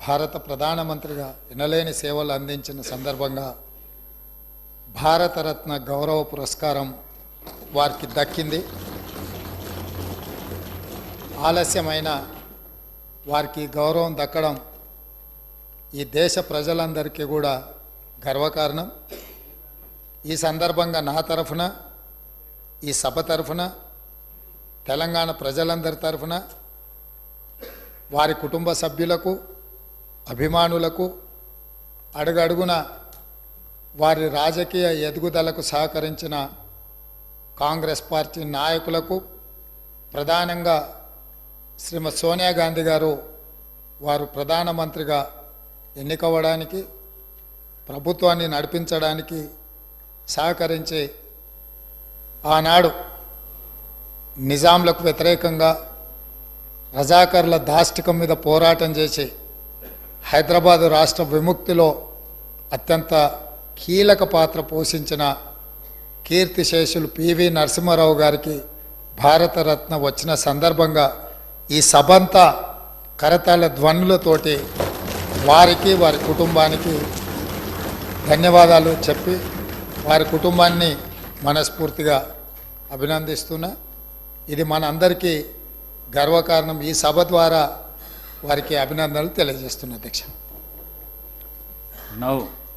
భారత ప్రధానమంత్రిగా ఎనలేని సేవలు అందించిన సందర్భంగా భారతరత్న గౌరవ పురస్కారం వారికి దక్కింది. ఆలస్యమైన వారికి గౌరవం దక్కడం ఈ దేశ ప్రజలందరికీ కూడా గర్వకారణం. ఈ సందర్భంగా నా తరఫున, ఈ సభ తరఫున, తెలంగాణ ప్రజలందరి తరఫున వారి కుటుంబ సభ్యులకు, అభిమానులకు, అడుగడుగున వారి రాజకీయ ఎదుగుదలకు సహకరించిన కాంగ్రెస్ పార్టీ నాయకులకు, ప్రధానంగా శ్రీమతి సోనియా గాంధీ గారు వారు ప్రధానమంత్రిగా ఎన్నికవ్వడానికి, ప్రభుత్వాన్ని నడిపించడానికి సహకరించి ఆనాడు నిజాంలకు వ్యతిరేకంగా రజాకర్ల దాష్టికం మీద పోరాటం చేసి హైదరాబాద్ రాష్ట్ర విముక్తిలో అత్యంత కీలక పాత్ర పోషించిన కీర్తిశేషులు పివి నరసింహారావు గారికి భారతరత్న వచ్చిన సందర్భంగా ఈ సభంతా కరతాళ ధ్వనులతోటి వారికి, వారి కుటుంబానికి ధన్యవాదాలు చెప్పి వారి కుటుంబాన్ని మనస్ఫూర్తిగా అభినందిస్తున్నా. ఇది మన అందరికీ గర్వకారణం. ఈ సభ ద్వారా వారికి అభినందనలు తెలియజేస్తున్నా. అధ్యక్ష. నౌ